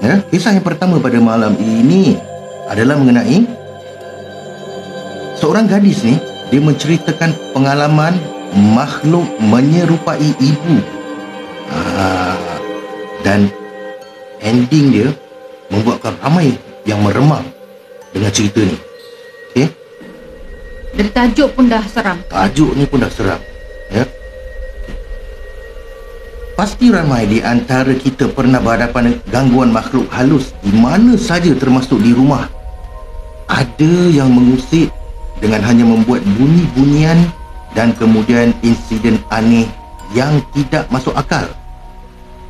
Ya, kisah yang pertama pada malam ini adalah mengenai seorang gadis ni. Dia menceritakan pengalaman makhluk menyerupai ibu. Dan ending dia membuatkan ramai yang meremang dengan cerita ni. Okey? Dari tajuk pun dah seram. Tajuk ni pun dah seram. Ya. Pasti ramai di antara kita pernah berhadapan dengan gangguan makhluk halus di mana saja, termasuk di rumah. Ada yang mengusik dengan hanya membuat bunyi-bunyian dan kemudian insiden aneh yang tidak masuk akal.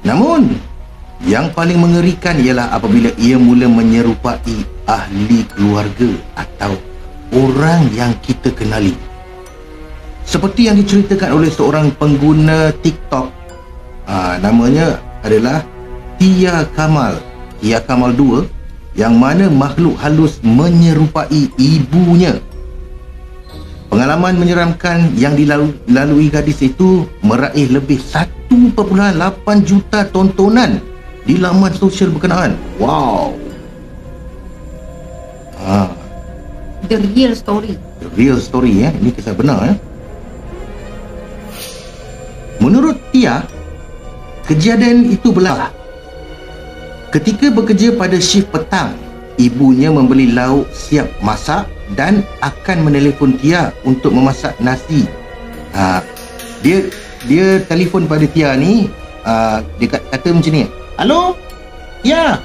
Namun, yang paling mengerikan ialah apabila ia mula menyerupai ahli keluarga atau orang yang kita kenali. Seperti yang diceritakan oleh seorang pengguna TikTok, namanya adalah Tia Kamal 2, yang mana makhluk halus menyerupai ibunya. Pengalaman menyeramkan yang dilalui gadis itu meraih lebih 1.8 juta tontonan di laman sosial berkenaan. Wow. The real story. The real story, ya. Ini kisah benar, ya. Menurut Tia, kejadian itu berlaku ketika bekerja pada shift petang. Ibunya membeli lauk siap masak dan akan menelefon Tia untuk memasak nasi. Dia telefon pada Tia ni, dia kata macam ni. Hello? Ya.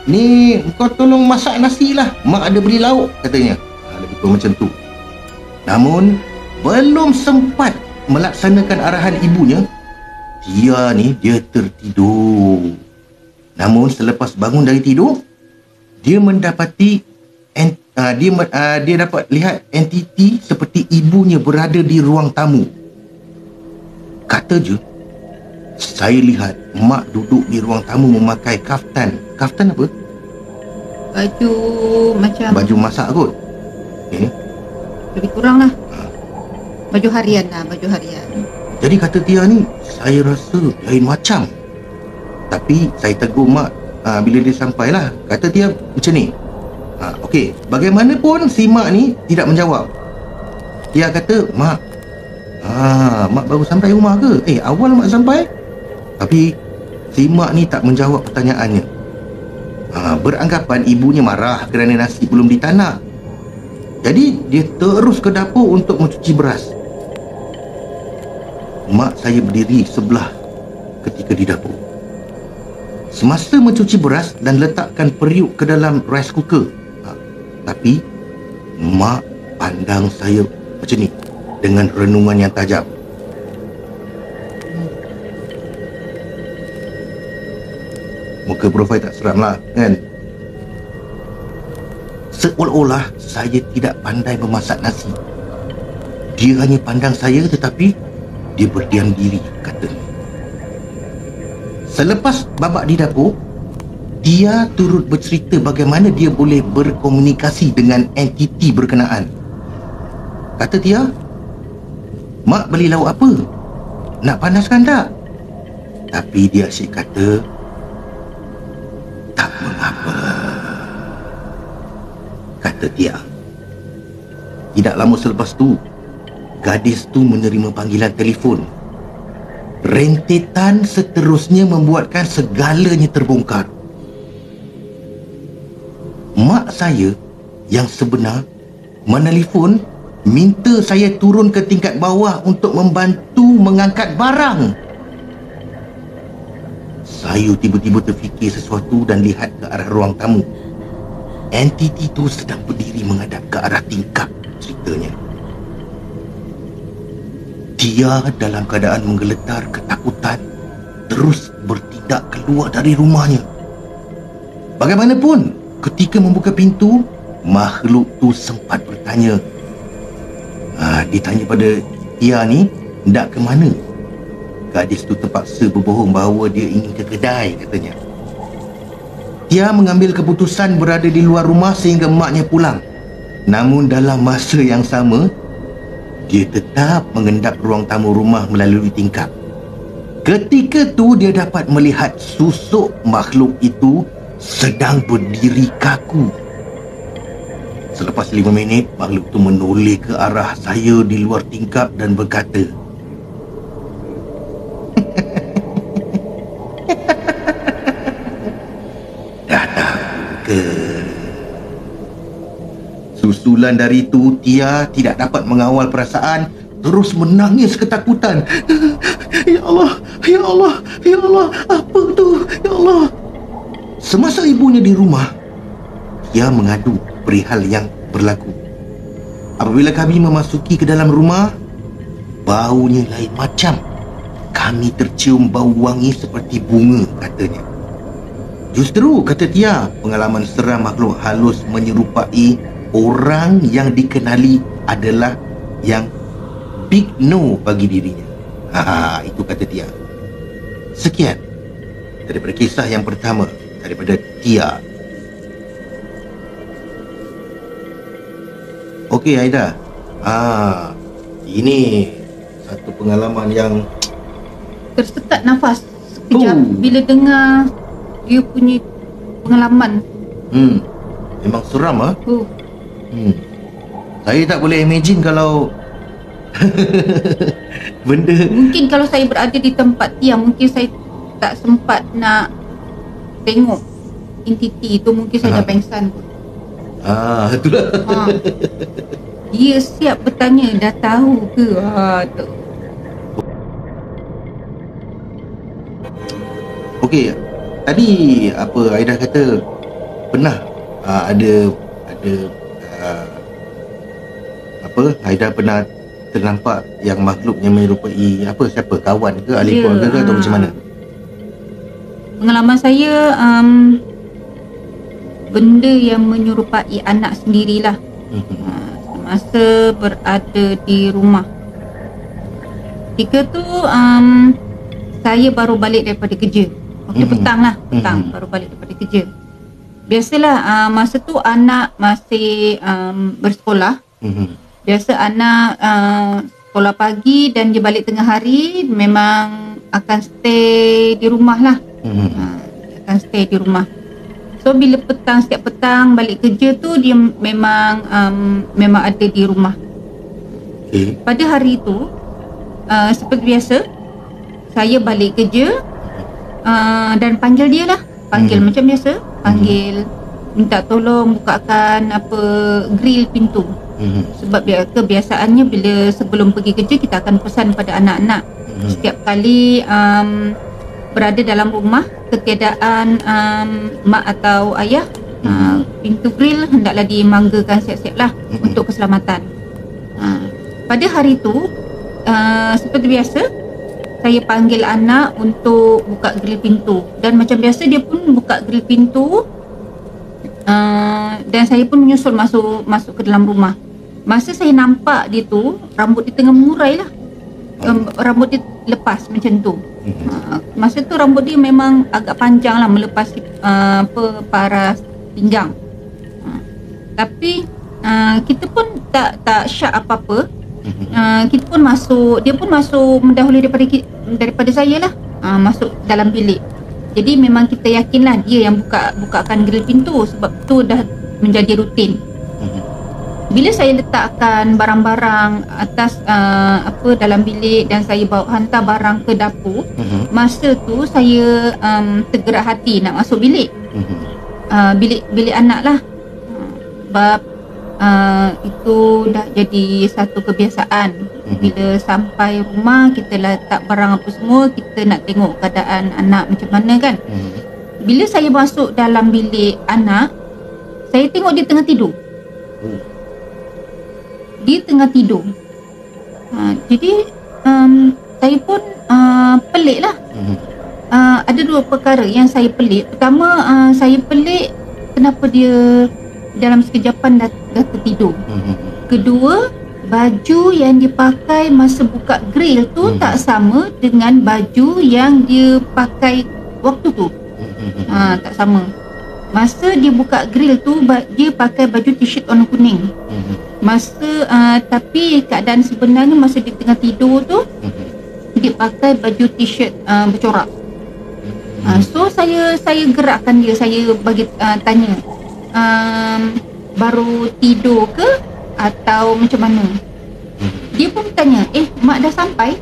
Ni kau tolong masak nasi lah, mak ada beli lauk, katanya. Lebih kurang macam tu. Namun belum sempat melaksanakan arahan ibunya, Tia ni dia tertidur. Namun selepas bangun dari tidur, dia mendapati dia dapat lihat entiti seperti ibunya berada di ruang tamu. Kata je, saya lihat mak duduk di ruang tamu memakai kaftan. Kaftan apa? Baju macam baju masak kot. lebih kurang lah. Baju harian lah, baju harian. Jadi kata Tia ni, saya rasa lain macam. Tapi saya tegur mak bila dia sampai lah. Kata Tia macam ni. Okey, bagaimanapun si mak ni tidak menjawab. Tia kata, mak baru sampai rumah ke? Awal mak sampai. Tapi si mak ni tak menjawab pertanyaannya. Beranggapan ibunya marah kerana nasi belum ditanak. Jadi dia terus ke dapur untuk mencuci beras. Mak saya berdiri sebelah ketika di dapur. Semasa mencuci beras dan letakkan periuk ke dalam rice cooker, tapi mak pandang saya macam ni dengan renungan yang tajam. Muka profil tak seram lah, kan? Seolah-olah saya tidak pandai memasak nasi. Dia hanya pandang saya, tetapi dia berdiam diri, katanya. Selepas babak di dapur, dia turut bercerita bagaimana dia boleh berkomunikasi dengan entiti berkenaan. Kata dia, mak beli lauk apa? Nak panaskan tak? Tapi dia asyik kata, tak mengapa. Kata dia. Tidak lama selepas tu, gadis tu menerima panggilan telefon. Rentetan seterusnya membuatkan segalanya terbongkar. Mak saya yang sebenar menelefon minta saya turun ke tingkat bawah untuk membantu mengangkat barang. Saya tiba-tiba terfikir sesuatu dan lihat ke arah ruang tamu. Entiti itu sedang berdiri menghadap ke arah tingkap, ceritanya. Dia dalam keadaan menggeletar ketakutan terus bertindak keluar dari rumahnya. Bagaimanapun, ketika membuka pintu, makhluk tu sempat bertanya. Dia tanya pada Tia ni, hendak ke mana? Gadis tu terpaksa berbohong bahawa dia ingin ke kedai, katanya. Tia mengambil keputusan berada di luar rumah sehingga maknya pulang. Namun dalam masa yang sama, dia tetap mengendap ruang tamu rumah melalui tingkap. Ketika tu dia dapat melihat susuk makhluk itu sedang berdiri kaku. Selepas 5 minit, makhluk tu menoleh ke arah saya di luar tingkap dan berkata, "Dah tahu ke?" Susulan dari itu, Tia tidak dapat mengawal perasaan, terus menangis ketakutan. "Ya Allah, ya Allah, ya Allah, apa tu? Ya Allah." Semasa ibunya di rumah, Tia mengadu perihal yang berlaku. Apabila kami memasuki ke dalam rumah, baunya lain macam. Kami tercium bau wangi seperti bunga, katanya. Justru, kata Tia, pengalaman seram makhluk halus menyerupai orang yang dikenali adalah yang big no bagi dirinya. Itu kata Tia. Sekian daripada kisah yang pertama daripada Tia. Okey Aida. Ini satu pengalaman yang Tersekat nafas sekejap bila dengar dia punya pengalaman. Memang seram ah. Oh. Saya tak boleh imagine kalau benda. Mungkin kalau saya berada di tempat dia, mungkin saya tak sempat nak tengok entiti itu, mungkin saya dah pengsan pun. Itulah. Dia siap bertanya, dah tahu ke? Tu. Okey, tadi apa Aida kata pernah ada apa Aida pernah ternampak yang makhluk yang menyerupai siapa, kawan ke, ahli keluarga ke, atau macam mana? Pengalaman saya benda yang menyerupai anak sendirilah. Semasa berada di rumah. Ketika tu saya baru balik daripada kerja. Waktu petang lah, baru balik daripada kerja. Biasalah masa tu anak masih bersekolah. Biasa anak sekolah pagi dan dia balik tengah hari, memang akan stay di rumah lah. Akan stay di rumah. So bila petang, setiap petang balik kerja tu dia memang ada di rumah. Pada hari tu seperti biasa, saya balik kerja dan panggil dia lah. Panggil macam biasa, panggil minta tolong bukakan grill pintu. Sebab kebiasaannya bila sebelum pergi kerja kita akan pesan pada anak-anak. Setiap kali berada dalam rumah, ketiadaan mak atau ayah, pintu grill hendaklah dimanggakan siap-siap lah untuk keselamatan. Pada hari tu seperti biasa, saya panggil anak untuk buka grill pintu, dan macam biasa dia pun buka grill pintu, dan saya pun menyusul masuk ke dalam rumah. Masa saya nampak dia tu, rambut dia tengah mengurai lah. Rambut dia lepas macam tu. Masa tu rambut dia memang agak panjang lah, melepas paras pinggang. Tapi kita pun tak syak apa-apa. Kita pun masuk, dia pun masuk mendahului daripada saya lah, masuk dalam bilik. Jadi memang kita yakinlah dia yang bukakan grill pintu, sebab tu dah menjadi rutin. Bila saya letakkan barang-barang atas dalam bilik dan saya bawa hantar barang ke dapur, masa tu saya tergerak hati nak masuk bilik. Bilik anak lah. Sebab itu dah jadi satu kebiasaan. Bila sampai rumah, kita letak barang apa semua, kita nak tengok keadaan anak macam mana kan. Bila saya masuk dalam bilik anak, saya tengok dia tengah tidur. Dia tengah tidur. Jadi saya pun pelik lah. Ada dua perkara yang saya pelik. Pertama, saya pelik kenapa dia dalam sekejapan dah tertidur. Kedua, baju yang dia pakai masa buka grill tu tak sama dengan baju yang dia pakai waktu tu. Tak sama. Masa dia buka grill tu, dia pakai baju t-shirt warna kuning. Tapi keadaan sebenarnya masa dia tengah tidur tu, dia pakai baju t-shirt bercorak. So saya gerakkan dia, saya bagi tanya, baru tidur ke atau macam mana? Dia pun tanya, mak dah sampai?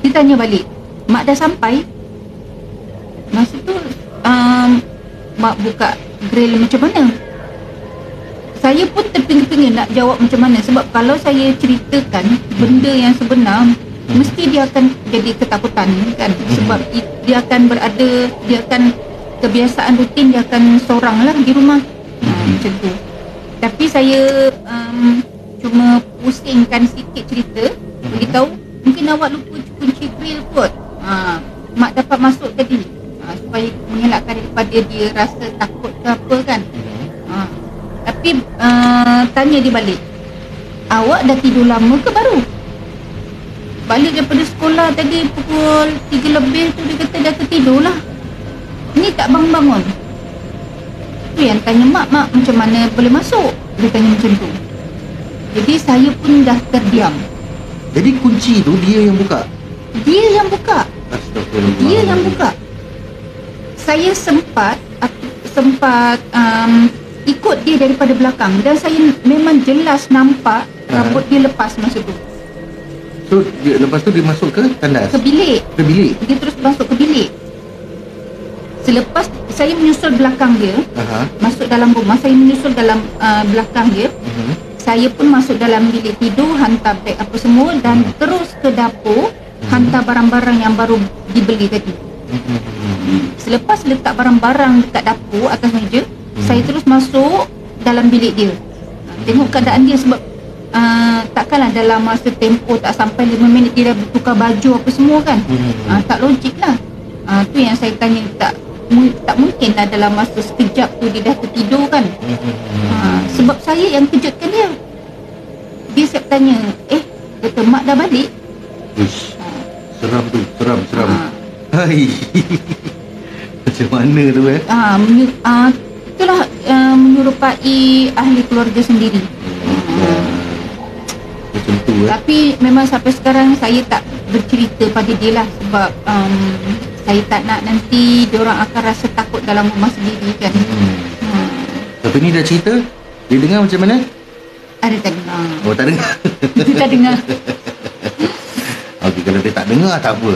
Dia tanya balik, mak dah sampai? Masa tu mak buka grill macam mana? Saya pun terpinga-pinga nak jawab macam mana, sebab kalau saya ceritakan benda yang sebenar, mesti dia akan jadi ketakutan kan, sebab dia akan kebiasaan rutin dia akan seorang lah di rumah. Macam tu. Tapi saya cuma pusingkan sikit cerita, beritahu mungkin awak lupa kunci grill kot, mak dapat masuk tadi, supaya mengelakkan daripada dia rasa takut ke apa kan. Tapi tanya dia balik, awak dah tidur lama ke baru? Balik daripada sekolah tadi pukul 3 lebih tu, dia kata dah tertidur lah, ni tak bangun-bangun. Tu yang tanya mak macam mana boleh masuk? Dia tanya macam tu. Jadi saya pun dah terdiam. Jadi kunci tu dia yang buka? Dia yang buka. Astagfirullah. Dia yang buka. Saya sempat ikut dia daripada belakang, dan saya memang jelas nampak rambut dia lepas masa tu. So lepas tu dia masuk ke tandas? Ke bilik. Ke bilik? Dia terus masuk ke bilik. Selepas saya menyusul belakang dia, masuk dalam rumah, saya menyusul dalam belakang dia. Saya pun masuk dalam bilik tidur, hantar beg apa semua, dan terus ke dapur, hantar barang-barang yang baru dibeli tadi. Selepas letak barang-barang dekat dapur atas meja, saya terus masuk dalam bilik dia. Tengok keadaan dia, sebab takkanlah dalam masa tempoh tak sampai 5 minit dia dah bertukar baju apa semua kan. Tak logik lah. Tu yang saya tanya, tak mungkin lah dalam masa sekejap tu dia dah tertidur kan. Sebab saya yang kejutkan dia. Dia siap tanya, kata mak dah balik? Uish, seram tu, seram. Hai. Macam mana tu itulah menyerupai ahli keluarga sendiri. Macam tu Tapi memang sampai sekarang saya tak bercerita pada dia lah, sebab saya tak nak nanti diorang akan rasa takut dalam rumah sendiri kan. Tapi ni dah cerita, dia dengar macam mana? Ada tak dengar? Oh, tak dengar. Dia tak dengar. Okey, kalau dia tak dengar tak apa.